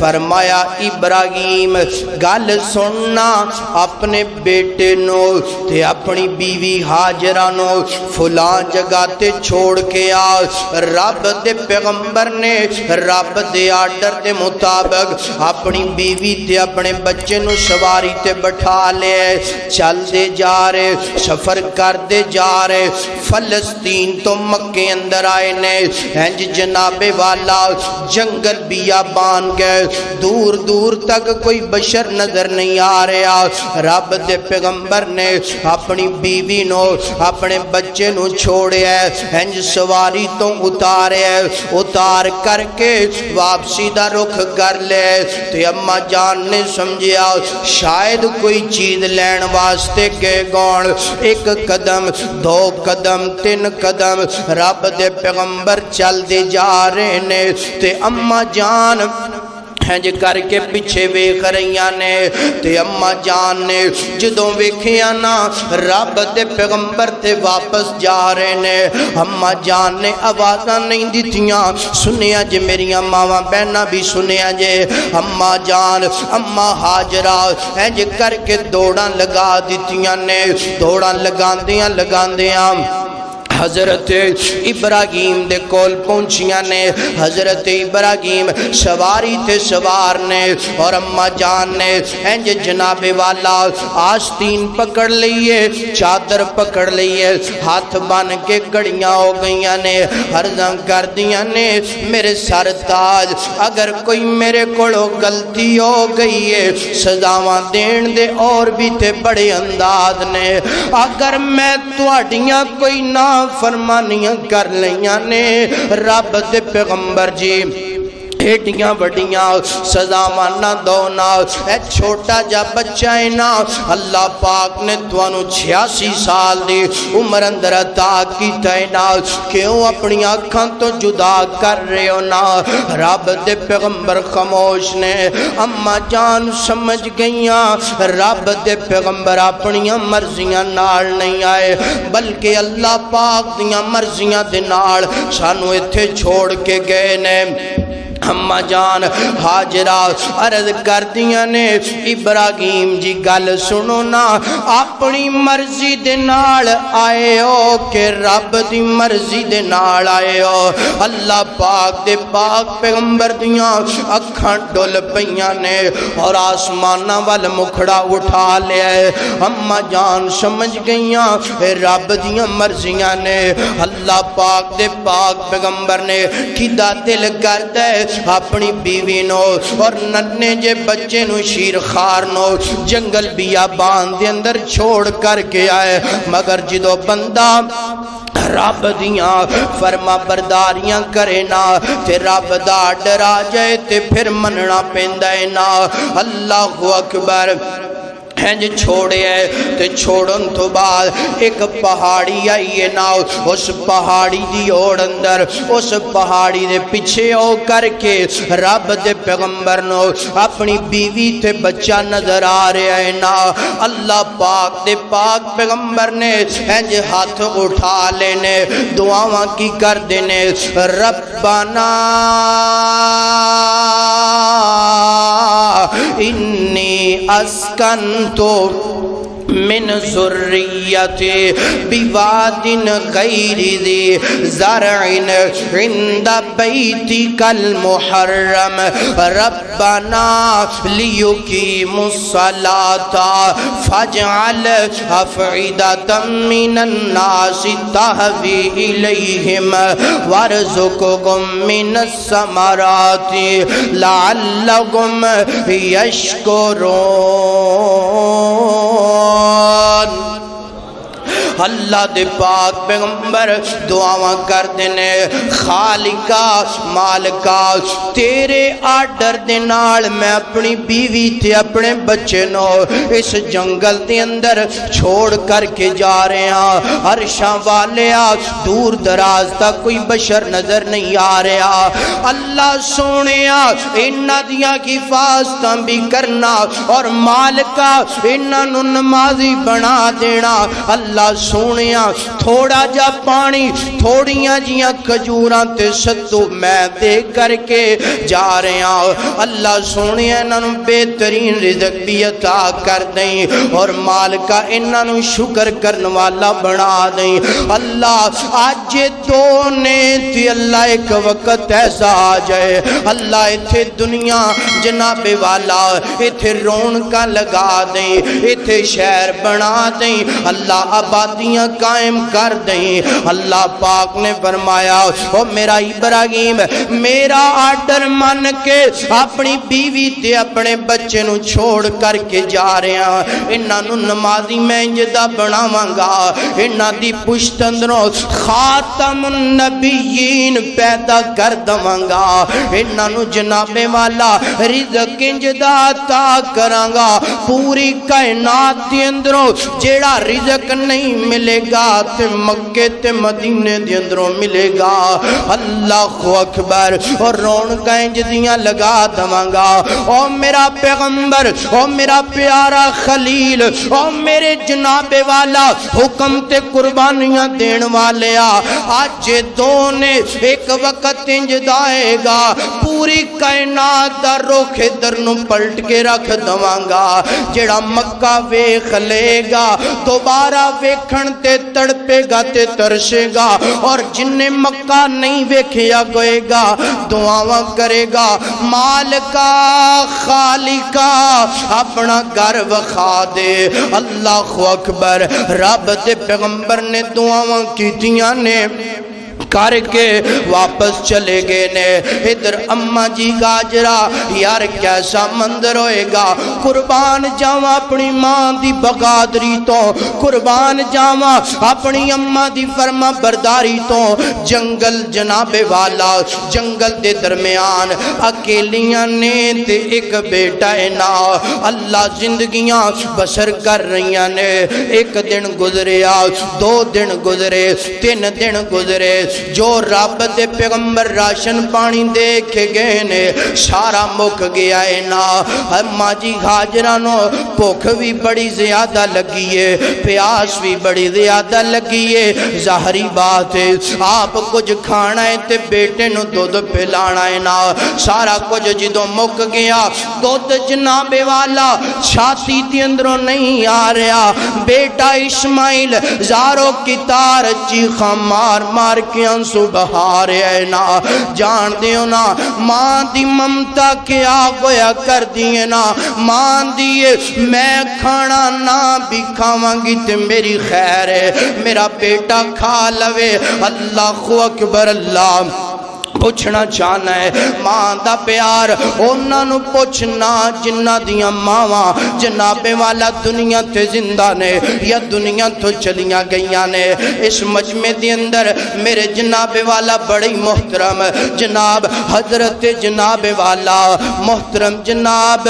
فرمایا ابراہیم گل سننا اپنے بیٹے نو تے اپنی بیوی ہاجرہ نو فلاں جگہ تے چھوڑ کے آ. رب دے پیغمبر نے رب دے آرڈر دے مطابق اپنی بیوی تے اپنے بچے نو سواری تے بٹھا لے. چل دے جا رہے سفر کر دے جا رہے. فلسطین تو مکے اندر آئے نے. ہنج جناب والا جنگل بیابان گئے, دور دور تک کوئی بشر نظر نہیں آ رہا. رب دے پیغمبر نے اپنی بیوی نو اپنے بچے نو چھوڑیا, ہنج سواری تو اتاریا, اتار کر کے واپسی دا رخ کر لے. تے اماں جان نے سمجھیا شاید کوئی چیز لین واسطے گئے گون. ایک قدم دو قدم تین قدم رب دے پیغمبر چل دے جا رہے نے. تے اماں جان ہنج کر کے پیچھے ویکھ رہیاں نے. تے اماں جان نے جدوں ویکھیا نا رب دے پیغمبر تے واپس جا رہے نے, اماں جان نے آوازاں نہیں دتیاں. سنیا جے میریاں ماواں بہناں بھی سنیا جے. اماں جان اماں ہاجرہ ہنج کر کے دوڑاں لگا دتیاں نے. دوڑاں لگاندیاں لگاندیاں حضرت ابراہیم دے کول پہنچیاں نے. حضرت ابراہیم سواری تے سوار نے اور اماں جان نے انج جناب والا آستین پکڑ لئیے, چادر پکڑ لئیے, ہاتھ بن کے گڑیاں ہو گئیاں نے. عرضاں کر دیاں نے میرے سرتاج اگر کوئی میرے کولو غلطی ہو گئی ہے سزاواں دین دے اور بھی تے بڑے انداز نے. اگر میں تواڈیاں کوئی نہ فرمانیاں کر لیاں نے رب دے پیغمبر جی ایڈیاں وڈیاں سزاواں نہ دونا. اے چھوٹا جا بچہ ہے نا اللہ پاک نے توانو 86 سال دی عمر اندر عطا کیتا ہے نا, کیوں اپنی آنکھاں تو جدا کر رہے ہو نا. رب دے پیغمبر خاموش نے. اماں جان سمجھ گئیاں رب دے پیغمبر اپنی مرضیاں نال نہیں آئے بلکہ اللہ پاک دیاں مرضیاں دے نال سانو ایتھے چھوڑ کے گئے نے. اماں جان ہاجرہ عرض کر دیاں نے ابراہیم جی گل سنو نا اپنی مرضی دے نال آئے ہو کہ رب دی مرضی دے نال آئے ہو. اللہ پاک دے پاک پیغمبر دیاں اکھاں ڈول پیاں نے اور آسمانہ وال مکھڑا اٹھا لیا ہے. اماں جان سمجھ گئیاں رب دیاں مرضیاں نے. اللہ پاک دے پاک پیغمبر نے کیدا دل کردا ہے اپنی بیوی نو اور ننے جے بچے نو شیر خار نو جنگل بیابان دے اندر چھوڑ کر کے آئے. مگر جدو بندہ رب دیاں فرما برداریاں کرے نا تے رب دا ڈرا جائے تے پھر مننا پیندہ ہے نا. اللہ اکبر ہنج چھوڑے ہے تے چھوڑن تو بعد ایک پہاڑی آئیے نا. اس پہاڑی دی اوڑ اندر اس پہاڑی دے پیچھے ہو کر کے رب دے پیغمبر نو اپنی بیوی تے بچہ نظر آ رہے ہیں نا. اللہ پاک دے پاک پیغمبر نے ہنج ہاتھ اٹھا لینے دعاواں کی کر دینے ربنا انی اسکنتو من ذریتی بواد غیر ذی زرع عند بیتک المحرم ربنا لیقیموا الصلاة فاجعل افئدة من الناس تهوی الیہم وارزقهم من الثمرات لعلهم یشکرون. اللہ دے پاک پیغمبر دعاواں کر دینے خالقہ مالکہ تیرے آرڈر دے نال میں اپنی بیوی تے اپنے بچے نو اس جنگل دے اندر چھوڑ کر کے جا رہے ہیں. عرشاں والیا دور دراز تک کوئی بشر نظر نہیں آ رہا. اللہ سونیا انہاں دیاں کی حفاظتاں بھی کرنا اور مالکہ انہاں نو نمازی بنا دینا. اللہ سونیا تھوڑا جا پانی تھوڑیاں جیاں کھجوراں تے ستو میں دے کر کے جا رہے ہیں، اللہ سونیا انہوں بہترین رزق بھی عطا کر دیں اور مال کا انہوں شکر کرن والا بنا دیں۔ اللہ آج دو نے تھی اللہ ایک وقت ایسا آ جائے اللہ ایتھے دنیا جناب والا ایتھے رونقاں لگا دیں، ایتھے شہر بنا دیں، اللہ آبادیاں قائم کر دیں۔ اللہ پاک نے فرمایا او میرا ابراہیم میرا آرڈر مان کے اپنی بیوی تے اپنے بچے نو چھوڑ کر کے جا رہے ہیں، انہاں نو نمازی میں جدا بناواں گا، انہاں دی پشت اندروں خاتم النبیین پیدا کر دواں گا، انہاں نو جناب والا رزق جدا عطا کراں گا، پوری کائنات دے اندروں جیڑا رزق نہیں ملے گا تے مکے تے مدینے دے اندروں ملے گا۔ اللہ اکبر، اور رونقاں جدیاں لگا دواں گا۔ او میرا پیغمبر، او میرا پیارا خلیل، او میرے جناب والا حکم تے قربانیاں دین والے آج دو نے ایک وقت انج دائے گا پوری کائنات دا رخ ادھر نو پلٹ کے رکھ دواں گا، جڑا مکہ ویکھ لے گا دوبارہ ویکھن تے تڑپے گا تے ترسے گا، اور جن نے مکہ نہیں ویکھیا گئے گا دعاواں کرے گا مالکا خالقا اپنا گھر وکھا دے۔ اللہ اکبر، رب دے پیغمبر نے دعاواں کیتیاں نے کر کے واپس چلے گئے نے۔ ادھر اماں جی گاجرا یار کیسا مندر ہوئے گا، قربان جاواں اپنی ماں دی بغادری تو، قربان جاواں اپنی اماں دی فرما برداری تو، جنگل جناب والا جنگل دے درمیان اکیلیاں نے تے ایک بیٹا ہے نا، اللہ زندگیاں بسر کر رہیاں نے۔ ایک دن گزریا، دو دن گزرے، تین دن گزرے، جو رب دے پیغمبر راشن پانی دے کے گئے نے سارا مک گیا ہے نا۔ اماں جی ہاجرانو بھوک بھی بڑی زیادہ لگی ہے، پیاس بھی بڑی زیادہ لگی ہے، ظاہری بات ہے آپ کچھ کھانا ہے تے بیٹے نو دودھ پلانا ہے نا، سارا کچھ جدوں مک گیا دودھ جناب والا چھاتی تے اندروں نہیں آ رہا، بیٹا اسماعیل زارو کی تار چیخاں مار مار کے آنسو بہا رہے ہیں نا۔ جان دیو نا ماں دی ممتا کیا گویا کر دیئے نا، ماں دیئے میں کھانا نہ بھی کھاواں گی تے میری خیر ہے، میرا بیٹا کھا لوے۔ اللہ اکبر، اللہ پوچھنا چاہنا ہے ماں دا پیار انہاں نو پوچھنا جنہ دیاں ماواں جناب والا دنیا تے زندہ نے یا دنیا تو چلیاں گئیاں نے۔ اس مجمع دے اندر میرے جناب والا بڑی محترم جناب حضرت جناب والا محترم جناب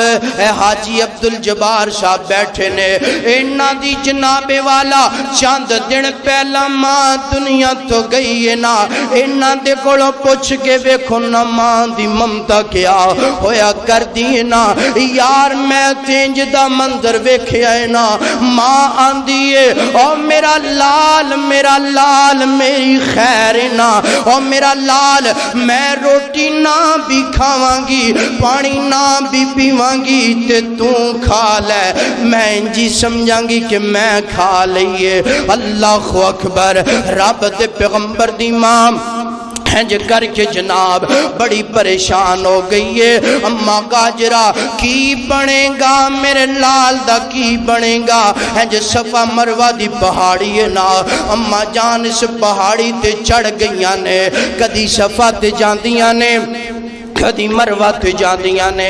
حاجی عبدالجبار صاحب بیٹھے نے، انہاں دی جناب والا چند دن پہلا ماں دنیا تو گئی ہے نا، انہاں دے کولوں پوچھ کے ویکھو نا ماں دی ممتا کیا ہویا کر دی نا۔ یار میں تینج دا منظر ویکھیا ہے نا، ماں آندی ہے او میرا لال میری خیر نا، او میرا لال میں روٹی نہ بھی کھاواں گی پانی نہ بھی پیواں گی تے تو کھا لے، میں جی سمجھاں گی کہ میں کھا لئیے۔ اللہ اکبر، رب دے پیغمبر دی ماں ہنج کر کے جناب بڑی پریشان ہو گئی ہے۔ اماں گاجرہ کی بنے گا میرے لال دا کی بنے گا، ہنج صفا مروہ دی پہاڑی ہے نا، اماں جان اس پہاڑی تے چڑھ گئیاں نے، کدی صفا تے جاندیاں نے کدی مروہ تے جاندیاں نے۔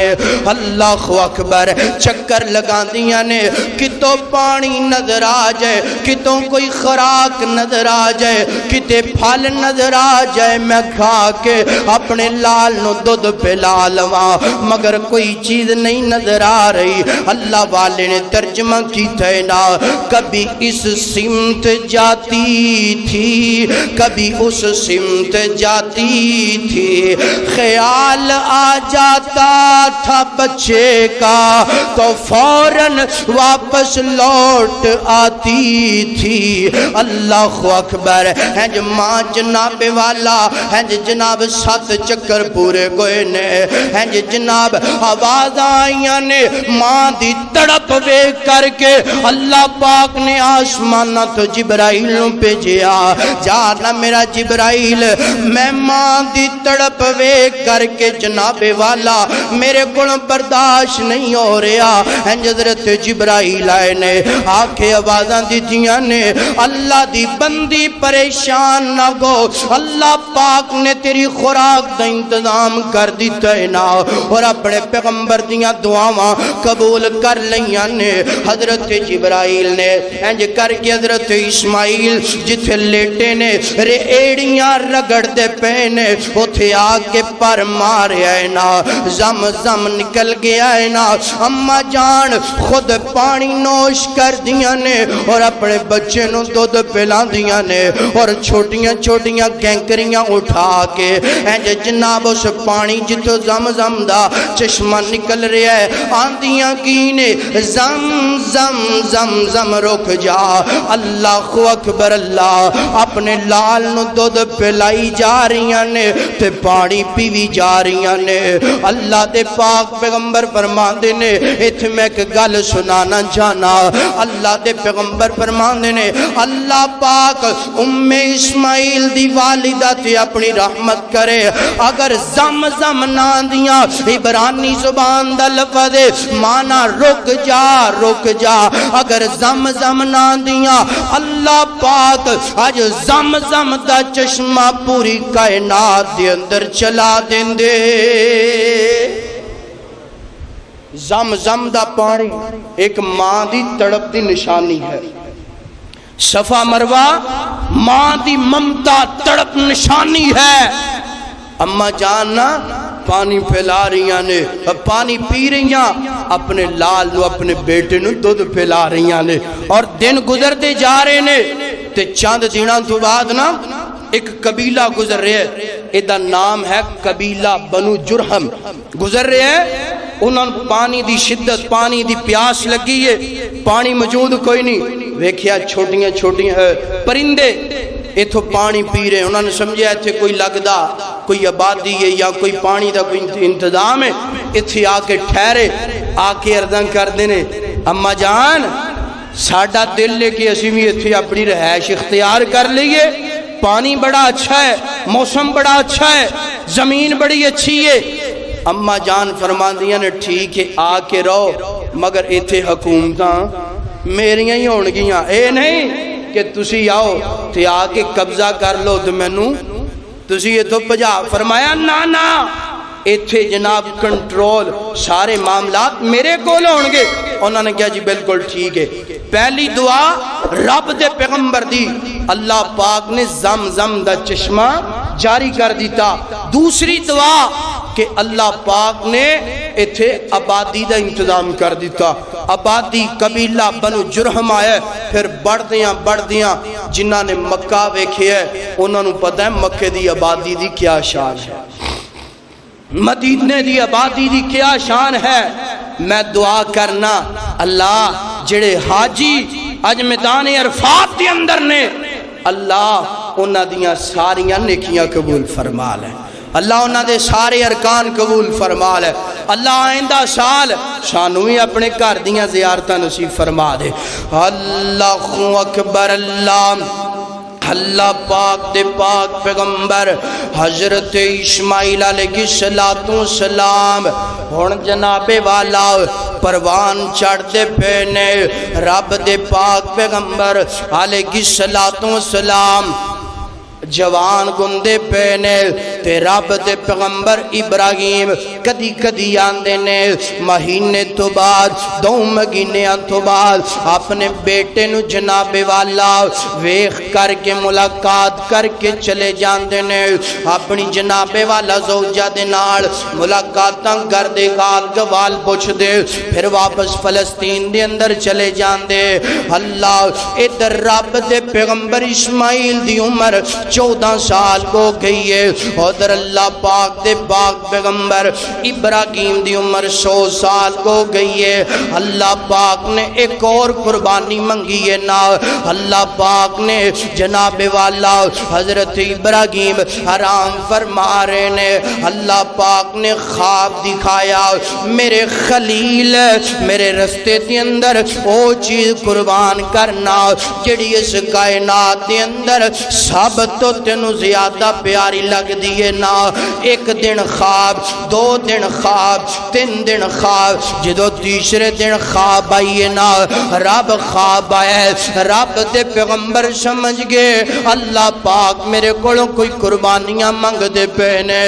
اللہ اکبر، چکر لگاندیاں نے، کتوں پانی نظر آ جائے، کتوں کوئی خوراک نظر آ جائے، کتے پھل نظر آ جائے، میں کھا کے اپنے لال نو دودھ پلا لواں، مگر کوئی چیز نہیں نظر آ رہی۔ اللہ والے نے ترجمہ کیتا ہے نا، کبھی اس سمت جاتی تھی کبھی اس سمت جاتی تھی، خیال حال آ جاتا تھا بچے کا تو فوراً واپس لوٹ آتی تھی۔ اللہ اکبر ہے جو ماں جناب والا ہے جناب 7 چکر پورے گوئے نے ہے جناب آواز آئیاں نے ماں دی تڑپ بے کر کے اللہ پاک نے آسمانہ تو جبرائیل پہ جیا جانا میرا جبرائیل میں ماں دی تڑپ بے کر کے جناب والا میرے گن برداشت نہیں ہو رہا ہے حضرت جبرائیل آئے نے آکھے آوازاں دیتیاں نے اللہ دی بندی پریشان نہ گو اللہ پاک نے تیری خوراک دا انتظام کر دیتا ہے نا اور اپنے پیغمبر دیاں دعاواں قبول کر لیاں نے حضرت جبرائیل نے انج کر کے حضرت اسماعیل جتھے لیٹے نے ایڑیاں رگڑ دے پینے اتھے آکے پر مارے آئے نا زم زم نکل گیا ہے نا اماں جان خود پانی نوش کر دیا نے اور اپنے بچے نو دودھ پلا دیا نے اور چھوٹیاں چھوٹیاں کینکریاں اٹھا کے انج جناب اس پانی جتو زم زم دا چشمہ نکل رہا ہے آندیاں کینے زم زم زم زم رک جا اللہ اکبر اللہ اپنے لال نو دودھ پلائی جا رہی نے تے پانی پیوی جا رہی نے اللہ دے پاک پیغمبر فرماندے نے ایتھے میں ایک گل سنانا جانا اللہ دے پیغمبر فرماندے نے اللہ پاک اسماعیل دی والدہ تے اپنی رحمت کرے اگر زم زم نہ دیاں عبرانی زبان دا لفظ مانا رک جا اگر زم زم نہ دیاں اللہ پاک آج زم زم دا چشمہ پوری کائنات دے اندر چلا دیں دے زم زم دا پانی ایک ماں دی تڑپ دی نشانی ہے صفا مروہ ماں دی ممتا تڑپ نشانی ہے اماں جاننا پانی پھیلا رہی نے پانی پی رہی اپنے لال نو اپنے بیٹے نو دودھ پھیلا رہی نے اور دن گزر دے جا رہے نے تے چاند دیناں تو بعد نا ایک قبیلہ گزر رہے ہے ایدہ نام ہے قبیلہ بنو جرہم گزر رہے ہے انہوں پانی دی شدت پانی دی پیاس لگی ہے پانی موجود کوئی نہیں ویکھیا چھوٹیاں چھوٹیاں پرندے ایتھو پانی پی رہے انہوں نے سمجھا ایتھے کوئی لگدا کوئی آبادی ہے یا کوئی پانی دا کوئی انتظام ہے ایتھے آکے ٹھہرے آکے اردن کر دینے اماں جان ساڑھا دل لے کے اسی بھی ایتھے اپنی رہائش اختیار کر لیے پانی بڑا اچھا ہے موسم بڑا اچھا ہے زمین بڑی اچھی ہے اماں جان فرمان دیا نے ٹھیک ہے آکے رہو مگر ایتھے حکومتاں میریاں ہی ہونگیاں اے نہیں کہ تسی آؤ تے آکے قبضہ کر لو تو میں نو تسی یہ تو پجا فرمایا نا ایتھے جناب کنٹرول سارے معاملات میرے کول ہونگے انہوں نے کہا جی بالکل ٹھیک ہے پہلی دعا رب دے پیغمبر دی اللہ پاک نے زم زم دا چشمہ جاری کر دیتا دوسری دعا کہ اللہ پاک نے ایتھے آبادی دا انتظام کر دیتا آبادی قبیلہ بنو جرہم آئے پھر بڑھ دیاں جنہاں نے مکہ ویکھے ہے انہوں نے پتہ ہے مکہ دی آبادی دی کیا شان ہے مدینے دی آبادی دی کیا شان ہے میں دعا کرنا اللہ جڑے حاجی اج میدان عرفات دی اندر نے اللہ انہاں دیاں ساریاں نیکیاں قبول فرما لے اللہ انہاں دے سارے ارکان قبول فرما لے اللہ آئندہ سال شانوی اپنے گھر دیاں زیارتاں نصیب فرما دے اللہ اکبر اللہ پاک دے پاک پیغمبر حضرت اسماعیل علیہ السلام ہون جناب والا پروان چڑھ دے پینے رب دے پاک پیغمبر علیہ السلام جوان گندے پینے تے رب دے پیغمبر ابراہیم کدی کدی آندے نے مہینے تو بعد 2 مہینے تو بعد اپنے بیٹے نو جناب والا ویخ کر کے ملاقات کر کے چلے جاندے نے اپنی جناب والا زوجہ دے نال ملاقاتاں کر دے گال گوال پوچھ دے پھر واپس فلسطین دے اندر چلے جاندے اللہ ادھر رب دے پیغمبر اسماعیل دی عمر 14 سال کو گئی ہے اور ادھر اللہ پاک دے پاک پیغمبر ابراہیم دی عمر 100 سال کو گئی ہے، اللہ پاک نے ایک اور قربانی منگی ہے نا، اللہ پاک نے جناب والا حضرت ابراہیم حرام فرما رہے نے، اللہ پاک نے خواب دکھایا میرے خلیل میرے رستے دے اندر او چیز قربان کرنا جڑی اس کائنات دے اندر سب تو تینوں زیادہ پیاری لگ دیئے نا۔ ایک دن خواب، 2 دن خواب، 3 دن خواب، جدو تیسرے دن خواب آئیے نا، رب خواب آئے، رب دے پیغمبر سمجھ گئے اللہ پاک میرے کولوں کوئی قربانیاں منگ دے پہنے،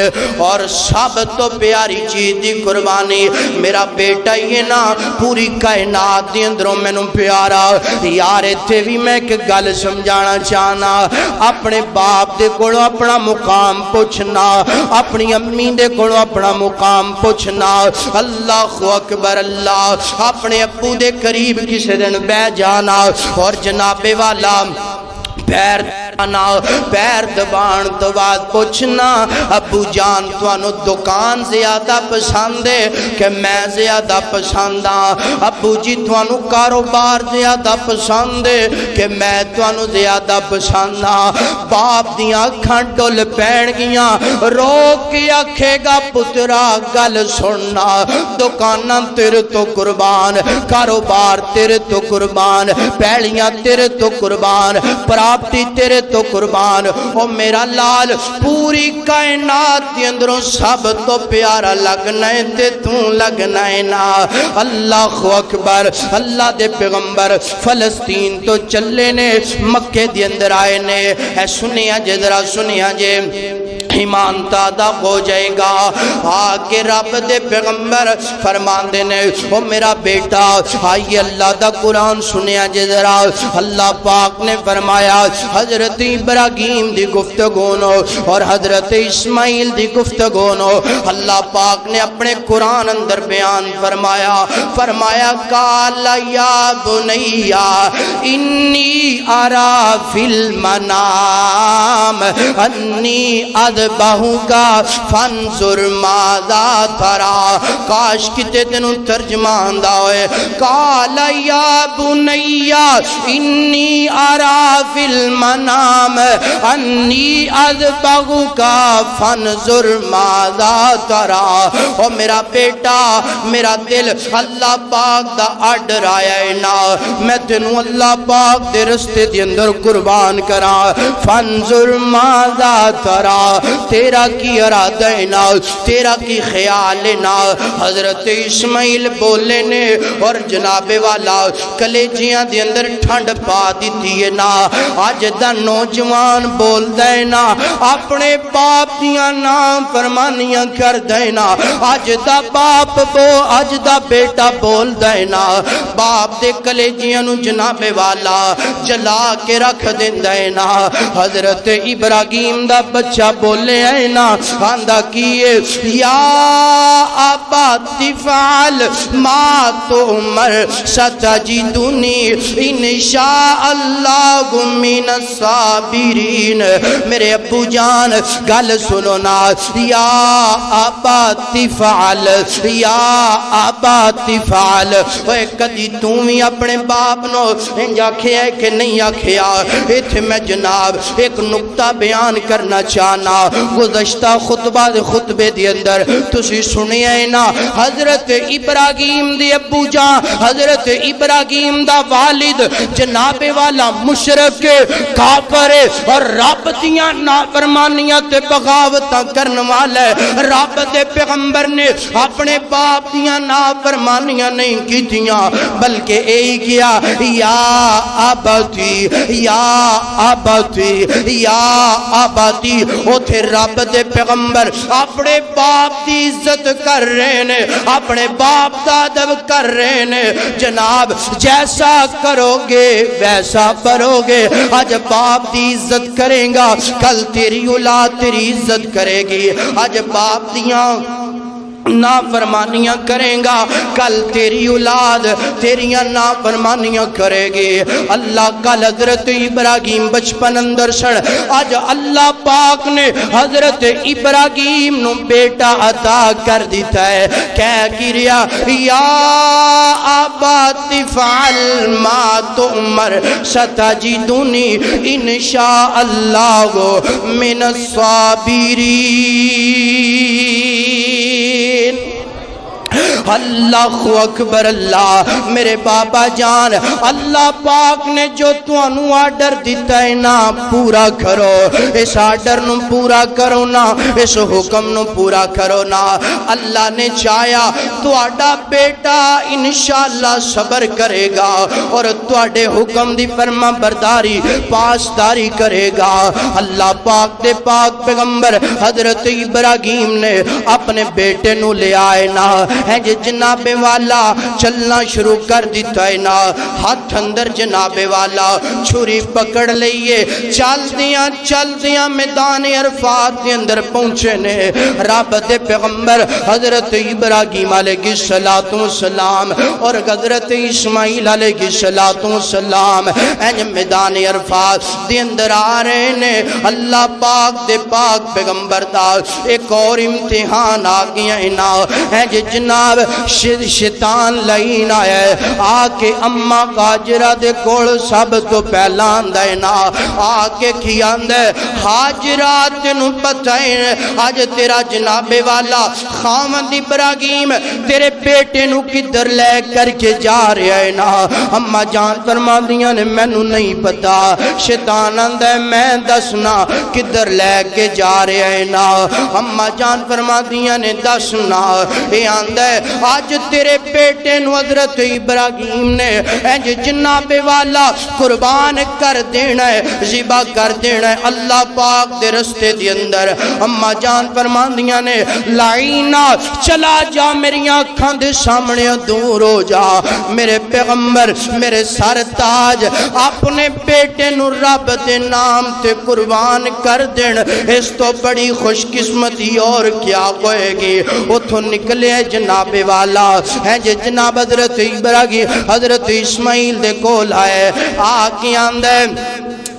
اور سب تو پیاری چیز دی قربانی میرا بیٹا یہ نا، پوری کائنات دی اندروں میں نوں پیارا۔ یار اتھے بھی میں ایک گل سمجھانا چاہنا، اپنے باپ دے کولوں اپنا مقام پوچھنا، اپنی امی دے کولوں اپنا مقام پوچھنا، اللہ اکبر اللہ، اپنے ابو دے قریب کسی دن بہ جانا اور جناب والا پیر دبان تو بعد پوچھنا ابو جان توانو دکان زیادہ پسند ہے کہ میں زیادہ پسند ہاں، ابو جی توانو کاروبار زیادہ پسند ہے کہ میں توانو زیادہ پسند ہاں۔ باپ دیاں اکھاں ڈول پین گیاں، رو کے آکھے گا پترا گل سننا، دکاناں تیرے تو قربان، کاروبار تیرے تو قربان، پیلیاں تیرے تو قربان، پراپتی تیرے تو قربان، او میرا لال پوری کائنات کے اندروں سب تو پیارا لگنا ہے تے تو لگنا ہے نا۔ اللہ اکبر، اللہ دے پیغمبر فلسطین تو چلے نے، مکے دے اندر آئے نے، اے سنیا جے ذرا سنیا جے ایمان تازہ ہو جائے گا۔ آگے رب دے پیغمبر فرماندے نے او میرا بیٹا آئیے اللہ دا قرآن سنیا جے ذرا، اللہ پاک نے فرمایا حضرت ابراہیم دی گفتگونو اور حضرت اسماعیل دی گفتگونو اللہ پاک نے اپنے قرآن اندر بیان فرمایا قال یا بنیا انی ارا فی المنام انی اذبحو کا فانظر ماذا ترا، کاش کتے تینوں ترجمہ آندہ ہوئے، قال یا بنیا انی ارا فی المنام انی اذبحو کا فانظر ماذا ترا۔ او میرا بیٹا میرا دل اللہ پاک دا آڈر آیا ہے نا، میں تینوں اللہ پاک دے رستے دے اندر قربان کرا، فانظر ماذا ترا، تیرا کی ارادہ نا، تیرا کی خیال نا۔ حضرت اسماعیل بولے نے اور جناب والا کلیجیاں دے اندر ٹھنڈ پا دیتی ہے نا، آج دا نوجوان بول دے نا، اپنے باپ دیاں نام فرمانیاں کر دے نا، آج دا باپ آج دا بیٹا بول دے نا، باپ دے کلیجیاں نو جناب والا جلا کے رکھ دے نا۔ حضرت ابراہیم دا بچہ بولے ہے نا، آندہ کیے یا ابا تفعل ما تؤمر ستجدنی انشاء اللہ من الصابرین۔ میرے ابو جان گل سنو نا، یا ابا تفعل، یا ابا تفعل، اے کدی تُومی اپنے باپ نو انج آکھیا ہے کہ نہیں آکھیا؟ ایتھے میں جناب ایک نکتہ بیان کرنا چاہنا، گزشتہ خطبے دی اندر تسی سنیا ہے نا، حضرت ابراہیم دی ابو جان حضرت ابراہیم دا والد جناب والا مشرک کافر اور رب دیاں نافرمانیاں تے بغاوتاں کرن والا، رب دے پیغمبر نے اپنے باپ دیاں نافرمانیاں نہیں کیتیاں بلکہ ایہی کیا یا ابتی یا ابتی یا ابتی۔ اوتھے رب دے پیغمبر اپنے باپ دی عزت کر رہے نے، اپنے باپ دا ادب کر رہے نے، جناب جیسا کرو گے ویسا کرو گے، آج باپ دی عزت کریں گا کل تیری اولاد تیری عزت کرے گی، آج باپ دیاں نافرمانیاں کریں گا، کل تیری اولاد تیریاں نافرمانیاں کرے گی۔ اللہ کل حضرت ابراہیم بچپن اندر سن، آج اللہ پاک نے حضرت ابراہیم نو بیٹا عطا کر دیتا ہے۔ کہہ گریا یا ابت فعل ما تؤمر ستجدنی انشاء اللہ من الصابرین۔ اللہ اکبر، اللہ میرے بابا جان، اللہ پاک نے جو تانوں آرڈر دیتا ہے نا پورا کرو، اس آرڈر نو پورا کرو نا، اس حکم نو پورا کرو نا۔ اللہ نے چاہیا تہاڈا بیٹا انشاءاللہ صبر کرے گا اور تہاڈے حکم دی فرما برداری پاسداری کرے گا۔ اللہ پاک دے پاک پیغمبر حضرت ابراہیم نے اپنے بیٹے نو لے آئے نا، جناب والا چلنا شروع کر دیتا ہے نا، ہاتھ اندر جناب والا چھری پکڑ لئیے، چل دیاں میدان عرفات کے اندر پہنچے نے۔ رب دے پیغمبر حضرت ابراہیم علیہ السلام اور حضرت اسماعیل علیہ السلام اینج میدان عرفات دے اندر آ رہے نے۔ اللہ پاک دے پاک پیغمبر دا ایک اور امتحان آ گیا ہے نا، جناب شیطان لائن آیا ہے، آکے اممہ غاجرہ دے کول سب تو پہلان دے نا، آکے کھیان دے حاجرہ تینوں بتائیں آج تیرا جناب والا خامد ابراہیم تیرے بیٹے نو کدھر لے کر کے جا رہا ہے نا۔ اممہ جان فرما دیا نے میں نو نہیں پتا، شیطان اندے میں دسنا کدھر لے کے جا رہا ہے نا۔ اممہ جان فرما دیا نے دسنا اے آندے آج تیرے بیٹے نو حضرت ابراہیم نے اینج جناب والا قربان کر دینا ہے، ذبح کر دینا ہے اللہ پاک دے رستے دی اندر۔ اممہ جان فرماندیاں نے لائنا چلا جا میری آنکھاں دے سامنے دور ہو جا، میرے پیغمبر میرے سر تاج اپنے بیٹے نو رب دے نام تے قربان کر دین، اس تو بڑی خوش قسمتی اور کیا ہوئے گی۔ اتھو نکلے جناب والا ہے جناب حضرت ابراہیم حضرت اسماعیل دے کول آئے، آکے آندے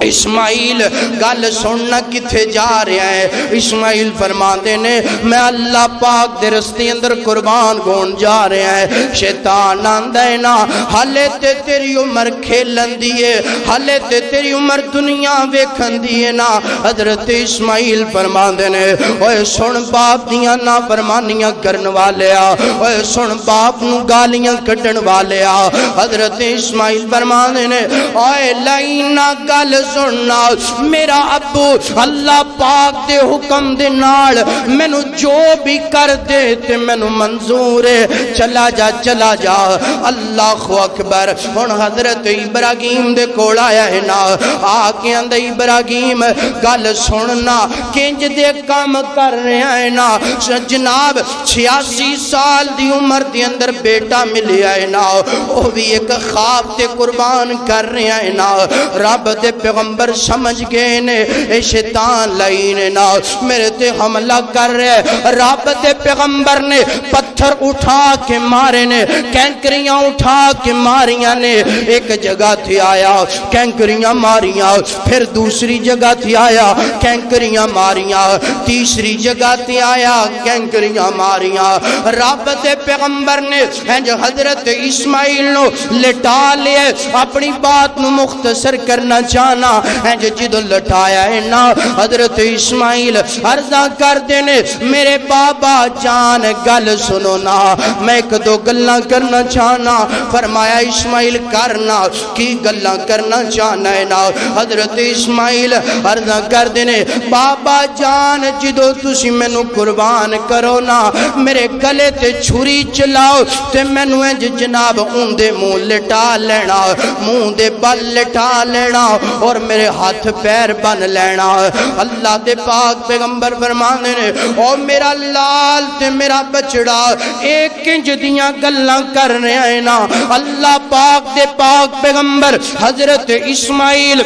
اسماعیل گل سننا کتھے جا رہے ہیں؟ اسماعیل فرماندے نے میں اللہ پاک دے رستے اندر قربان گون جا رہے ہیں۔ شیطان آندے نا حالے تے تیری عمر کھیلن دیئے، حالے تے تیری عمر دنیا ویکھن دیئے نا۔ حضرت اسماعیل فرماندے نے اوے سن باپ دیاں نا فرمانیاں کرن والے آ، اوے سن باپ نو گالیاں کٹن والے آ۔ حضرت اسماعیل فرماندے نے اوے لائنا گل سننا، میرا ابو اللہ پاک دے حکم دے نال مینو جو بھی کر دے تے مینو منظور ہے، چلا جا۔ اللہ اکبر۔ ہن حضرت ابراہیم دے کول آیا ہے نا، آکے اندے ابراہیم گل سننا کنج دے کام کر رہا ہے نا، جناب 86 سال دی عمر دے اندر بیٹا ملیا ہے نا، وہ بھی ایک خواب تے قربان کر رہا ہے نا۔ رب دے پیغمبر سمجھ گئے نے اے شیطان لائنے نا میرے تے حملہ کر رہے۔ رب دے پیغمبر نے پتھر اٹھا کے مارے نے، کینکریاں اٹھا کے ماریاں نے، ایک جگہ تھی آیا کینکریاں ماریاں، پھر دوسری جگہ تھی آیا کینکریاں ماریاں، تیسری جگہ تھی آیا کینکریاں ماریاں۔ رب دے پیغمبر نے حضرت اسماعیل نو لٹا لے، اپنی بات نو مختصر کرنا چاہنا جدو لٹایا ہے نا، حضرت اسماعیل عرضہ کر دینے میرے بابا جان گل سنو نا، میں ایک دو گلاں کرنا چاہنا۔ فرمایا اسماعیل کرنا کی گلاں کرنا چاہنا ہے نا۔ حضرت اسماعیل عرضہ کر دینے بابا جان جدو تسی میں نو قربان کرو نا، میرے گلے تے چھری چلاؤ تے میں نو جناب ان دے منہ لٹا لینا، منہ دے بل لٹا لینا اور میرے ہاتھ پیر بن لینا۔ اللہ دے پاک پیغمبر فرمانے نے او میرا لال تے میرا بچڑا ایک انج دیاں گلاں کر رہے ہیں نا۔ اللہ پاک دے پاک پیغمبر حضرت اسماعیل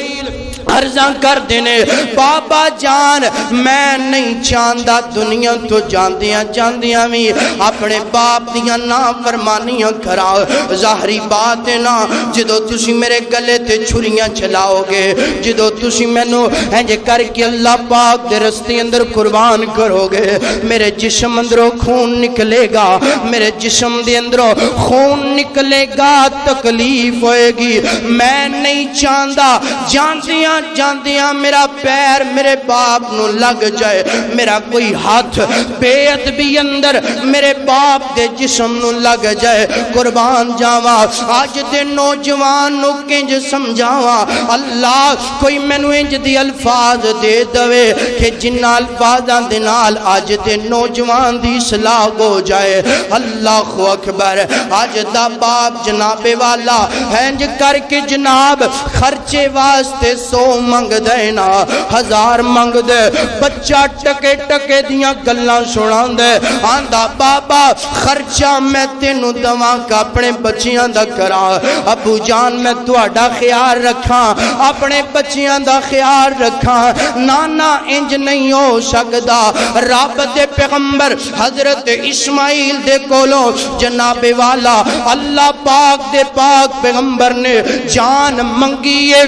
عرضاں کر دینے بابا جان میں نہیں چاہتا دنیا تو جاندیاں جاندیاں بھی اپنے باپ دیاں نافرمانیاں کرا ظاہری بات ہے نا جدو تسی میرے گلے تے چھریاں چلاؤ گے جدو تسی مینوں انج کر کے اللہ پاک دے رستے اندر قربان کرو گے میرے جسم اندروں خون نکلے گا میرے جسم دے اندروں خون نکلے گا تکلیف ہوئے گی میں نہیں چاہتا جاندیاں جاندیاں میرا پیر میرے باپ نو لگ جائے میرا کوئی ہاتھ بے ادبی اندر میرے باپ دے جسم نو لگ جائے قربان جاواں آج دے نوجوان نو کنج سمجھاواں اللہ کوئی مینوں انج دی الفاظ دے دوے کہ جنہ الفاظاں دے نال آج دے نوجوان دی اصلاح ہو جائے اللہ اکبر آج دا باپ جناب والا ہنج کر کے جناب خرچے واسطے 100 منگ دینا 1000 منگ دے بچہ ٹکے ٹکے دیاں گلاں سنان دے آندہ بابا خرچہ میں تینوں دواں کا اپنے بچیاں دا کرا ابو جان میں تواڈا خیال رکھاں اپنے بچیاں دا خیال رکھاں نانا انج نہیں ہو سکدا رب دے پیغمبر حضرت اسماعیل دے کولوں جناب والا اللہ پاک دے پاک پیغمبر نے جان منگیے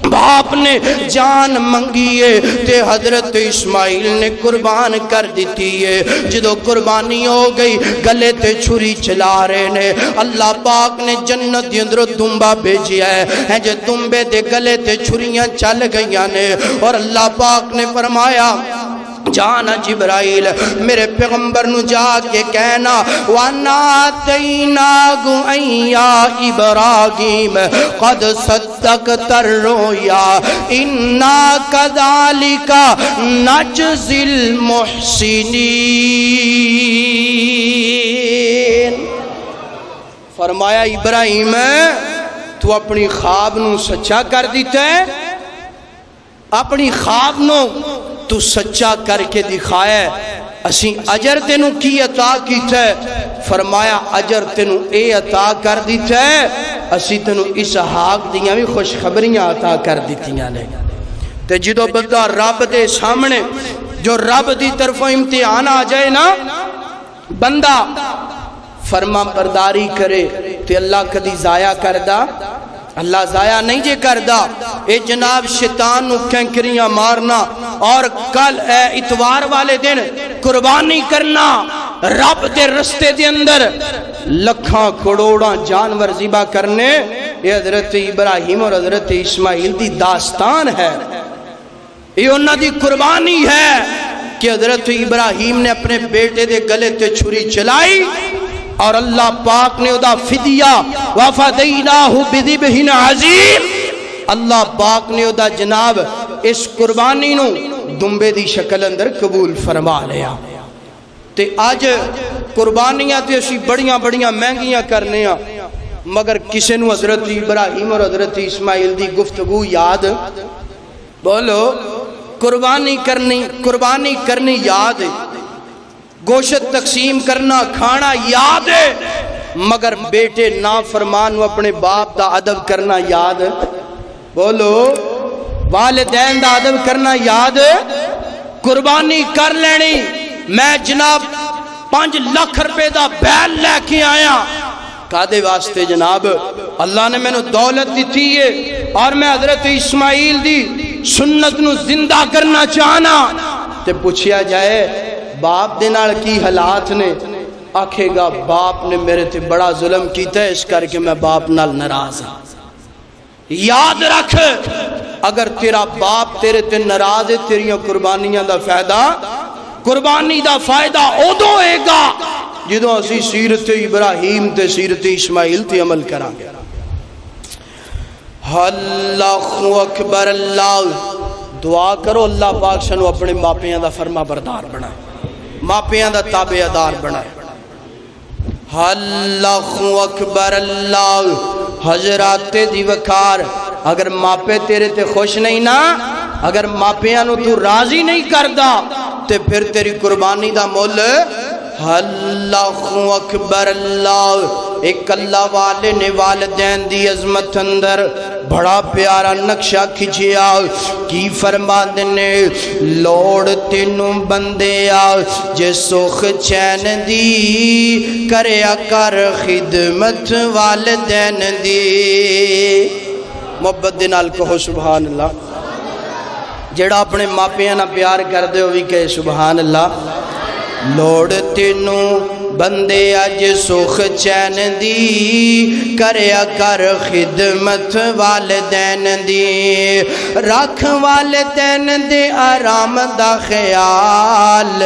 باپ نے جان منگیے تے حضرت اسماعیل نے قربان کر دیتی ہے جدو قربانی ہو گئی گلے تے چھری چلا رہے نے اللہ پاک نے جنت دی اندر دمبا بھیجیا ہے جو دمبے دے گلے تے چھریاں چل گئیاں نے اور اللہ پاک نے فرمایا جانا جبرائیل میرے پیغمبر نو جا کے کہنا وَنَاتَيْنَاهُ أَن يَا إِبْرَاهِيمَ قَدْ صَدَّقْتَ الرُّؤْيَا إِنَّا كَذَلِكَ نَجْزِي الْمُحْسِنِينَ فرمایا ابراہیم تو اپنی خواب نو سچا کر دیتا ہے اپنی خواب نو تو سچا کر کے دکھایا اسی اجر تینوں کی عطا کیتا ہے فرمایا اجر تینوں اے عطا کر دیتا ہے اسی تینوں اسحاق دیاں بھی خوشخبریاں عطا کر دیتیاں نے تے جدو بندہ رب دے سامنے جو رب دی طرف امتحان آ جائے نا بندہ فرما برداری کرے تے اللہ کدی ضائع کردہ اللہ ضائع نہیں جے کردہ اے جناب شیطان نو کینکریاں مارنا اور کل اتوار والے دن قربانی کرنا رب دے رستے دے اندر لکھاں کروڑاں جانور ذبح کرنے یہ حضرت ابراہیم اور حضرت اسماعیل دی داستان ہے یہ انہاں دی قربانی ہے کہ حضرت ابراہیم نے اپنے بیٹے دے گلے تے چھری چلائی اور اللہ پاک نے ادا فدیہ وَفَدَيْنَاهُ بِذِبْحٍ عَظِيمٍ اللہ پاک نے ادا جناب اس قربانی نو دمبے دی شکل اندر قبول فرما لیا تے آج قربانیاں تے اسی بڑیاں بڑیاں مہنگیاں کرنے ہیں مگر کسے نو حضرت ابراہیم اور حضرت اسماعیل دی گفتگو یاد بولو قربانی کرنی یاد ہے گوشت تقسیم کرنا کھانا یاد ہے مگر بیٹے نافرمان اپنے باپ دا ادب کرنا یاد ہے بولو والدین دا ادب کرنا یاد ہے قربانی کر لینی میں جناب 5 لاکھ روپے دا بیل لے کے آیا کادے واسطے جناب اللہ نے میں نے دولت دیتی ہے اور میں حضرت اسماعیل دی سنت نو زندہ کرنا چاہنا تے پوچھیا جائے باپ دے نال کی حالات نے آکھے گا باپ نے میرے تے بڑا ظلم کیتا ہے اس کر کے میں باپ نال ناراض ہوں یاد رکھ اگر تیرا باپ تیرے تے ناراض ہے تیریاں قربانیاں دا فائدہ قربانی دا فائدہ ادو ہوئے گا جدو اسی سیرت ابراہیم تے سیرت اسماعیل تے عمل کرا گیا اللہ اکبر اللہ دعا کرو اللہ پاک سنو اپنے ماپیاں دا فرما بردار بنائے ماپیاں دا تابع دار بنائے اللہ اکبر اللہ حضرات دی وقار اگر ماپے تیرے تے خوش نہیں نا اگر ماپیاں نو تو راضی نہیں کردہ تے پھر تیری قربانی دا مول اللہ اکبر اللہ ایک اللہ والے نے والدین دی عظمت اندر بڑا پیارا نقشہ کھچیا کی فرما دینے لوڑ تینوں بندیا جے سوخ چین دی کریا کر خدمت والدین دی محبت دنال کہو سبحان اللہ جڑا اپنے ماپیاں نہ پیار کر دے ہوئی کہ سبحان اللہ لوڑ تینوں بندے اج سوخ چین دی کریا کر خدمت والدین دی رکھ والدین دے آرام دا خیال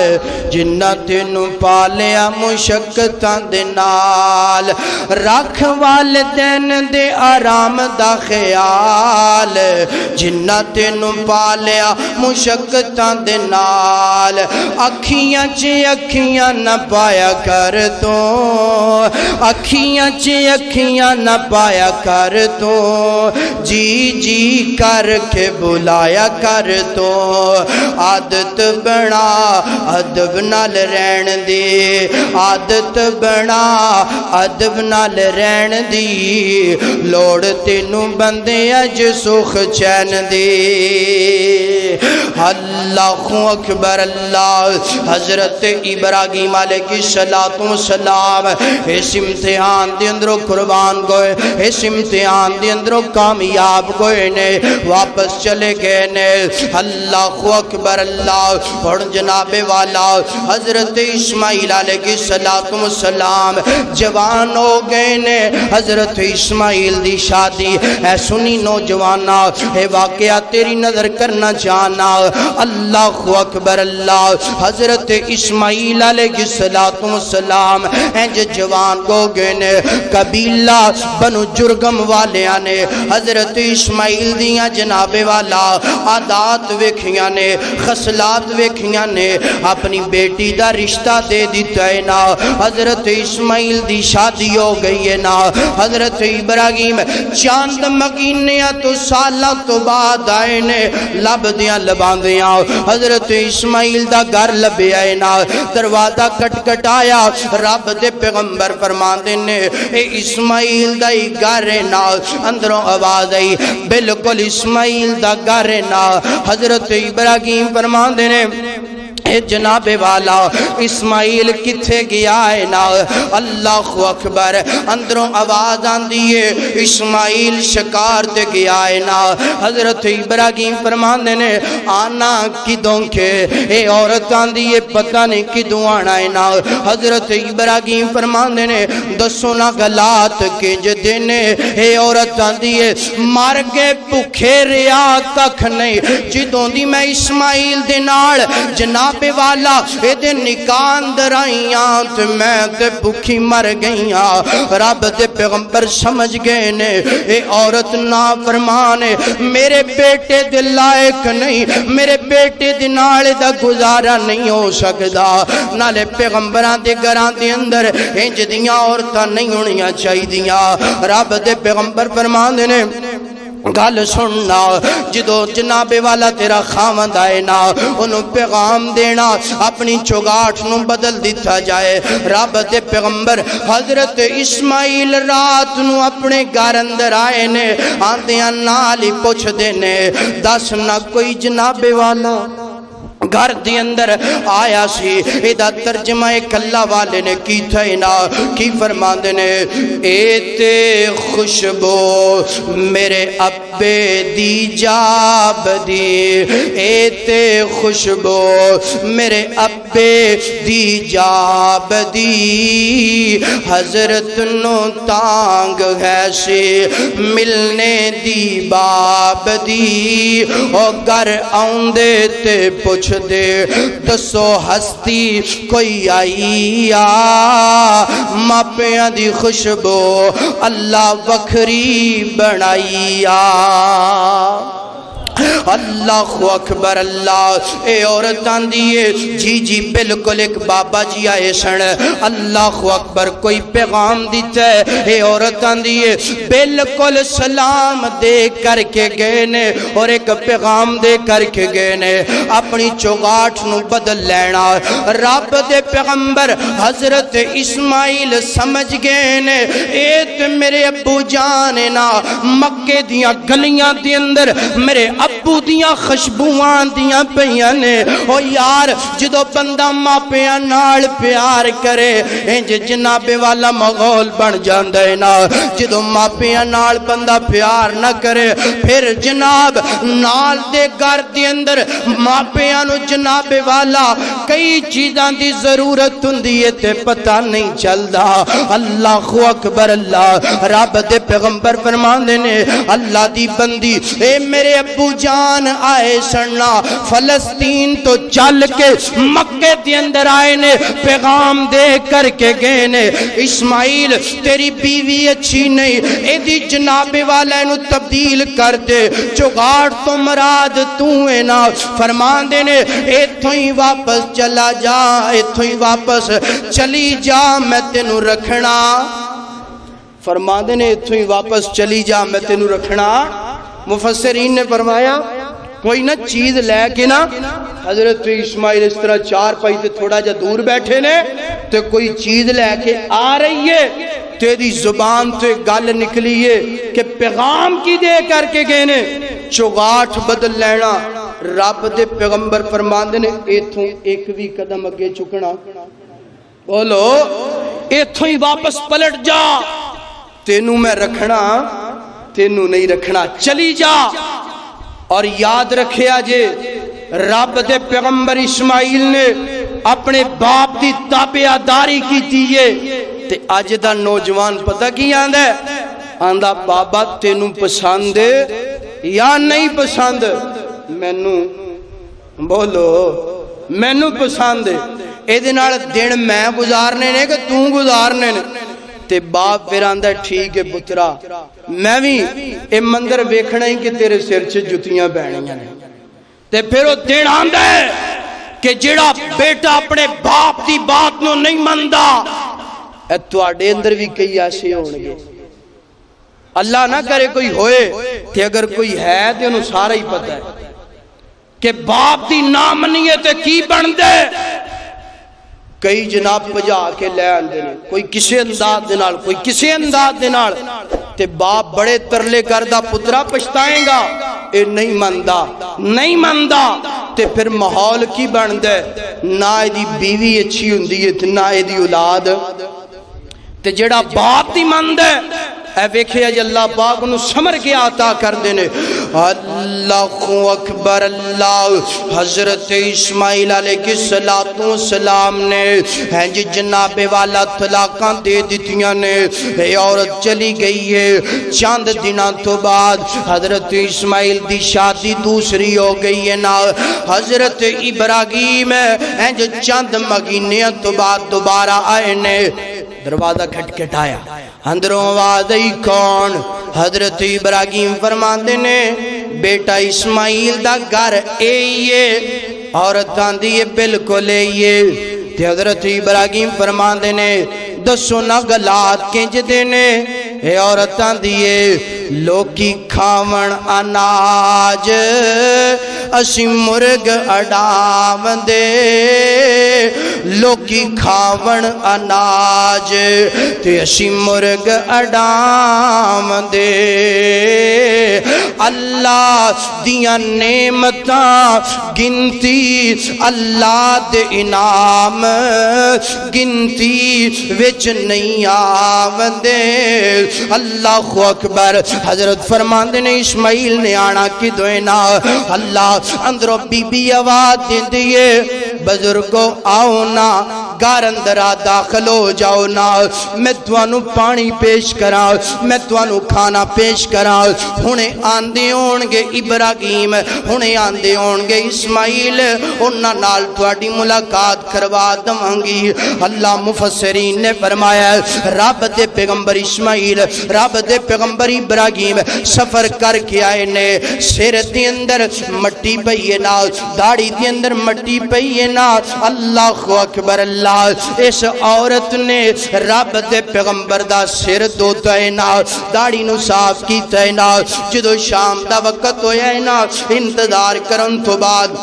جنہ تینوں پالیا مشقتاں دے نال رکھ والدین دے آرام دا خیال جنہ تینوں پالیا مشقتاں دے نال اکھیاں چے اکھیاں نہ پایا کر تو اکھیاں چے اکھیاں نہ پایا کر تو جی جی کر کے بلایا کر تو عادت بنا ادب نال رہن دی عادت بنا ادب نال رہن دی لوڑ تینوں بندے اج سوخ چین دی اللہ اکبر اللہ حضرت ابراہیم علیہ السلام اس امتحان دے اندروں قربان گئے اس امتحان دے اندروں کامیاب گئے نے واپس چلے گئے نے اللہ اکبر اللہ اور جناب والا حضرت اسماعیل علیہ السلام جوان ہو گئے نے حضرت اسماعیل دی شادی اے سنی نوجوانا اے واقعہ تیری نظر کرنا چاہنا اللہ اکبر اللہ حضرت اسماعیل علیہ السلام انج جوان کو گئے نے قبیلہ بنو جرگم والیاں نے حضرت اسماعیل دیاں جناب والا عادات ویکھیاں نے خصلات ویکھیاں نے اپنی بیٹی دا رشتہ دے دیتا ہے نا حضرت اسماعیل دی شادی ہو گئی ہے نا حضرت ابراہیم چاند مگینیاں تو سالہ تو بعد آئے نے لب دیاں لبان دیاں حضرت اسماعیل دا گھر لبے آئے نا دروازہ کٹ کٹ آیا رب دے پیغمبر فرمان دینے اے اسماعیل دا ہی گھر نا اندروں آواز آئی بلکل اسماعیل دا گھر نا حضرت ابراہیم فرمان دینے اے جناب والا اسماعیل کتھے گیا ہے نا اللہ اکبر اندروں آواز آن دیئے اسماعیل شکار تے گیا ہے نا حضرت ابراہیم فرمان دینے آنا کدوں کے اے عورت آن دیئے پتہ نہیں کدوں آنا ہے نا حضرت ابراہیم فرمان دینے دسونا غلات کے جدینے اے عورت آن دیئے مار گے پکھے ریا تک نہیں جدوں دی میں اسماعیل دینار جناب بے والا اے دے نکان درائیاں تے میں تے بکھی مر گئیاں رب دے پیغمبر سمجھ گئے نے اے عورت نافرمانے میرے بیٹے دے لائق نہیں میرے بیٹے دے نالے دا گزارا نہیں ہو سکدا نالے پیغمبران دے گران دے اندر انج دیاں عورتاں نہیں ہونیاں چاہی دیاں رب دے پیغمبر فرمان دینے گل سننا جدو جناب والا تیرا خامد آئے نا انہوں پیغام دینا اپنی چوگاٹھ نو بدل دیتا جائے رب دے پیغمبر حضرت اسماعیل رات نو اپنے گھر اندر آئے نے آندیاں نالی پوچھ دینے دس نہ کوئی جناب والا گھر دی اندر آیا سی ایدہ ترجمہ ایک اللہ والے نے کی تھائینا کی فرمان دینے ایتے خوشبو میرے ابے دی جاب دی ایتے خوشبو میرے ابے دی جاب دی حضرت نو تانگ ہے سی ملنے دی باب دی او گر آندے تے پوچھ دے دسو ہستی کوئی آئی ماپیاں دی خوشبو اللہ وکھری بنائی اللہ اکبر اللہ اے عورت آندی ہے جی جی بالکل ایک بابا جی آئے سن اللہ اکبر کوئی پیغام دیتا ہے اے عورت آندی ہے بالکل سلام دے کر کے گئے نے اور ایک پیغام دے کر کے گئے نے اپنی چوگاٹھ نو بدل لینا رب دے پیغمبر حضرت اسماعیل سمجھ گئے نے اے تے میرے ابو جانے نا مکے دیاں گلیاں دی اندر میرے ابو دیاں خوشبوان دیاں پیاں نے او یار جدو بندہ ماں پیاں نال پیار کرے انج جناب والا مغول بن جاندہ ہے نا جدو ماں پیاں نال بندہ پیار نہ کرے پھر جناب نال دے گھر دی اندر ماں پیاں نو جناب والا کئی چیزاں دی ضرورت ہوندی ہے تے پتہ نہیں چلدا اللہ اکبر اللہ رب دے پیغمبر فرماندے نے اللہ دی بندی اے میرے ابو جان آئے سننا فلسطین تو چل کے مکے دی اندر آئے نے پیغام دے کر کے گئے نے اسماعیل تیری بیوی اچھی نہیں اے دی جناب والا انہوں تبدیل کر دے چگاڑ تو مراد تو ہے نا فرماندے نے اے تو ہی واپس چلا جا اے تو ہی واپس چلی جا میں تینوں رکھنا فرماندے نے اے تو ہی واپس چلی جا میں تینوں رکھنا مفسرین نے فرمایا کوئی نہ چیز لے کے نا حضرت اسماعیل اس طرح چار پائی تے تھوڑا جا دور بیٹھے نے تو کوئی چیز لے کے آ رہی ہے تیری زبان تے گل نکلی ہے کہ پیغام کی دے کر کے گئے نے چوگاٹھ بدل لینا رب دے پیغمبر فرماندے نے ایتھوں ایک بھی قدم اگے چکنا بولو ایتھوں ہی واپس پلٹ جا تینوں میں رکھنا تینوں نہیں رکھنا چلی جا اور یاد رکھے آجے رب دے پیغمبر اسماعیل نے اپنے باپ دی تابعداری کی تیئے تے آج دا نوجوان پتہ کی آندہ ہے آندہ بابا تینوں پسند یا نہیں پسند مینوں بولو مینوں پسند اے دنال دن میں گزارنے نے کہ توں گزارنے نے تے باپ پھر آندہ ٹھیک ہے پترا میں بھی اے مندر ویکھنا ہی کہ تیرے سر چھ جتیاں بہنیاں نے تے پھر وہ دن آندہ ہے کہ جڑا بیٹا اپنے باپ دی بات نو نہیں مندہ اے تو آڈے اندر بھی کئی ایسے ہونگے اللہ نہ کرے کوئی ہوئے کہ اگر کوئی ہے تے انہوں سارا ہی پتہ ہے کہ باپ دی نامنیت کی بن دے کئی جناب پجا کے لے آندے نے کوئی کسی انداز دنال کوئی کسی انداز دنال تے باپ بڑے ترلے کردہ پترہ پشتائیں گا اے نہیں مندہ تے پھر محول کی بن دے نہ ایدی بیوی اچھی ہوندی ہے نہ ایدی اولاد تے جڑا باپ دی مندے اے ویکھے اج اللہ پاک انہوں سمر کے آتا کر دینے اللہ اکبر اللہ حضرت اسماعیل علیہ السلام نے جی جناب والا طلاقاں دے دیتیاں نے اے عورت چلی گئی ہے چاند دنوں تو بعد حضرت اسماعیل دی شادی دوسری ہو گئی ہے نا حضرت ابراہیم جو چاند مہینے تو بعد دوبارہ آئے نے دروازہ کھٹکھٹ آیا اندروں آواز آئی کون حضرت ابراہیم فرماندے نے بیٹا اسماعیل دا گھر ایئے عورت آندھی ہے بالکل ایئے تے حضرت ابراہیم فرماندے نے دسو نہ گلات کنج دینے اے عورت آندھی ہے لوکی کھاون اناج اسی مرگ اڈاون دے لوکی کھاون اناج تے اسی مرگ اڈاون دے اللہ دیاں نعمتاں گنتی اللہ دے انعام گنتی وچ نہیں آون دے اللہ اکبر حضرت فرماندے نے اسماعیل نے آنا کی دوئے نا اللہ اندروں بی بی آواز دیں دیئے بزرگو آؤ نا گھر اندر داخل ہو جاؤ نا میں توانو پانی پیش کرا میں توانو کھانا پیش کرا ہونے آندے ہونگے ابراہیم ہونے آندے ہونگے اسماعیل انہاں نال تواڈی ملاقات کروا دمانگی اللہ مفسرین نے فرمایا رب دے پیغمبر اسماعیل رب دے پیغمبر ابراہیم سفر کر کے آئے نے سر دے اندر مٹی پئیے نا داڑھی دے اندر مٹی پئیے نا اللہ اکبر اللہ اس عورت نے رب دے پیغمبر دا سر دھوتا ہے نا داڑھی نو صاف کیتا ہے نا جدو شام دا وقت ہویا ہے نا انتظار کرن تو بعد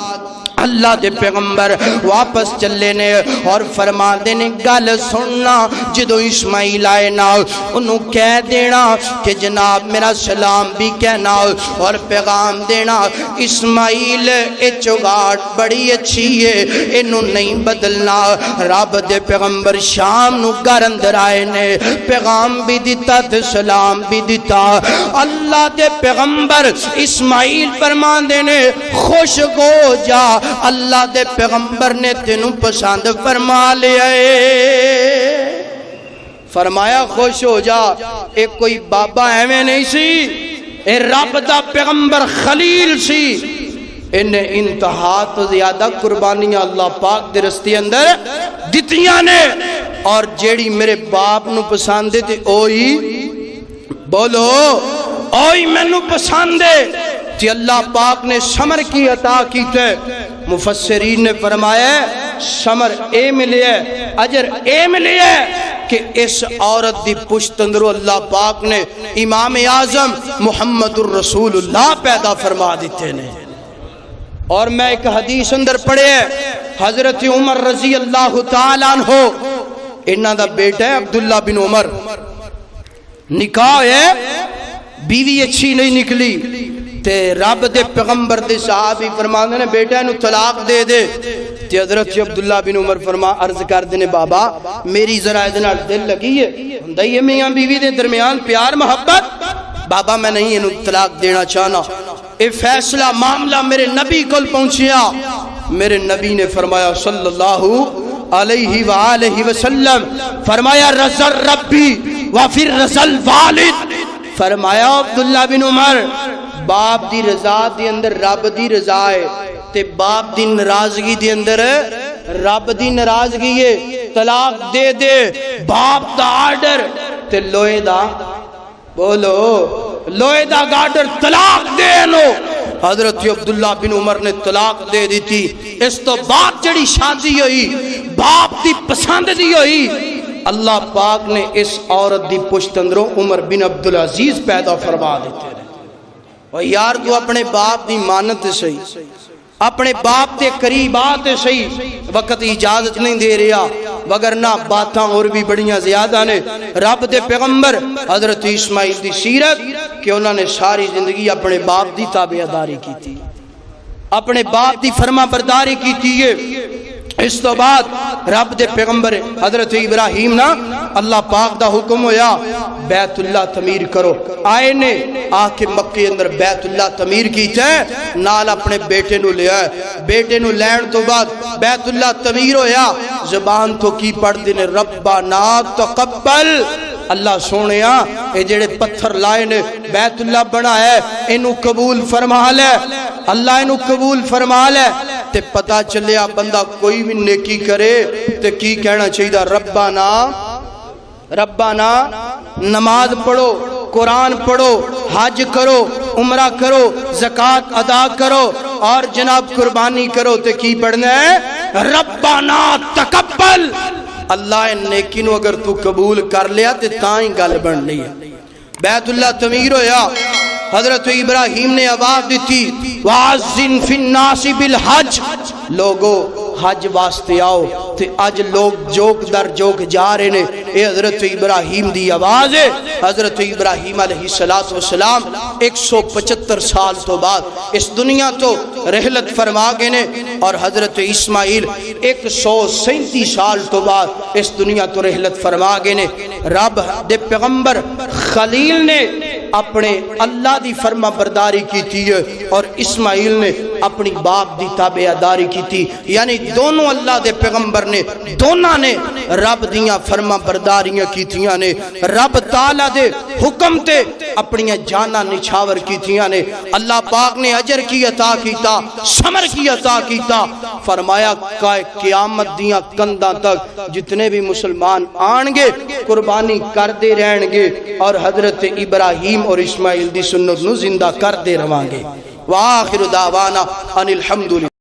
اللہ دے پیغمبر واپس چلے نے اور فرما دینے گل سننا جدو اسماعیل آئے نا انہوں کہہ دینا کہ جناب میرا سلام بھی کہنا اور پیغام دینا اسماعیل اے چوگاٹ بڑی اچھی ہے انہوں نہیں بدلنا رب دے پیغمبر شام نو گھر اندر آئے نے پیغام بھی دیتا تے سلام بھی دیتا اللہ دے پیغمبر اسماعیل فرما دینے خوش ہو جا اللہ دے پیغمبر نے تینوں پسند فرما لیا ہے فرمایا خوش ہو جا ایک کوئی بابا ایویں نہیں سی اے رب دا پیغمبر خلیل سی انہیں انتہا تو زیادہ قربانیاں اللہ پاک دے رستے اندر دتیاں نے اور جیڑی میرے باپ نو پسند تھی اوہی بولو اوہی میں نو پسند ہے تی اللہ پاک نے سمر کی عطا کی تے مفسرین نے فرمایا سمر اے ملے ہے اجر اے ملے ہے کہ اس عورت دی پشت اندرو اللہ پاک نے امام اعظم محمد الرسول اللہ پیدا فرما دیتے نے اور میں ایک حدیث اندر پڑھے ہے حضرت عمر رضی اللہ تعالیٰ عنہ انہاں دا بیٹا ہے عبداللہ بن عمر نکاح ہے بیوی اچھی نہیں نکلی تے رب دے پیغمبر دے صحابی فرماندے نے بیٹا انہوں طلاق دے دے تے حضرت عبداللہ بن عمر فرما عرض کر دینے بابا میری ذرا ادھنال دل لگی ہے ہندائی ہے میاں بیوی دے درمیان پیار محبت بابا میں نہیں انہوں طلاق دینا چاہنا اے فیصلہ معاملہ میرے نبی کل پہنچیا میرے نبی نے فرمایا صلی اللہ علیہ وآلہ وسلم فرمایا رضا ربی وفر رضا الوالد فرمایا عبداللہ بن عمر باپ دی رضا دی اندر رب دی رضا ہے تے باپ دی ناراضگی دی اندر رب دی ناراضگی ہے طلاق دے دے باپ دا آرڈر تے لوئے دا بولو لوئے دا گارڈر طلاق دے نو حضرت عبداللہ بن عمر نے طلاق دے دی تھی اس تو بعد جڑی شادی ہوئی باپ دی پسند دی ہوئی اللہ پاک نے اس عورت دی پشت اندروں عمر بن عبدالعزیز پیدا فرما دیتے ہیں اور یار تو اپنے باپ دی مانت صحیح اپنے باپ تے قریب آتے صحیح وقت اجازت نہیں دے رہا وگرنہ باتاں اور بھی بڑیاں زیادہ نے رب دے پیغمبر حضرت اسماعیل دی سیرت کہ انہوں نے ساری زندگی اپنے باپ دی تابعداری کی تھی اپنے باپ دی فرما برداری کی تھی اس تو بعد رب دے پیغمبر حضرت ابراہیم نا اللہ پاک دا حکم ہویا بیت اللہ تعمیر کرو آئے نے آکے مکہ اندر بیت اللہ تعمیر کی جائے نال اپنے بیٹے نو لے آئے بیٹے نو لین تو بعد بیت اللہ تعمیر ہویا زبان تو کی پڑھ دینے ربنا تقبل اللہ سونیا اے جڑے پتھر لائے نے بیت اللہ بنا ہے انہوں قبول فرما لے اللہ انہوں قبول فرما لے تے پتا چلیا بندہ کوئی بھی نیکی کرے تے کی کہنا چاہیے ربنا ربنا نماز پڑھو قرآن پڑھو حج کرو عمرہ کرو زکوٰۃ ادا کرو اور جناب قربانی کرو تے کی پڑھنا ہے ربنا تقبل اللہ نیکی نو اگر تو قبول کر لیا تے تائیں گل بن لئی بیت اللہ تعمیر ہویا حضرت ابراہیم نے آواز دی تھی وَعَزِّن فِي النَّاسِ بِالْحَجِّ لوگو حج واسطے آؤ تے آج لوگ جوک در جوک جا رہے نے اے حضرت ابراہیم دی آواز ہے حضرت ابراہیم علیہ السلام 175 سال تو بعد اس دنیا تو رحلت فرما گئے نے اور حضرت اسماعیل 137 سال تو بعد اس دنیا تو رحلت فرما گئے نے رب دے پیغمبر خلیل نے اپنے اللہ دی فرما برداری کی تھی اور اسماعیل نے اپنی باپ دی تابعداری کی تھی. یعنی دونوں اللہ دے پیغمبر نے دونوں نے رب دیاں فرما برداریاں کی تھیاں نے, رب تعالیٰ دے حکم تے اپنی جانا نچھاور کی تھیاں نے. اللہ پاک نے اجر کی عطا کیتا, سمر کی عطا کیتا. فرمایا قیامت دیاں کنداں تک جتنے بھی مسلمان آنگے قربانی کر دے رہن گے اور حضرت ابراہیم اور اسماعیل دی سنت نو زندہ کر دے روانگے. وآخر دعوانا ان الحمدللہ.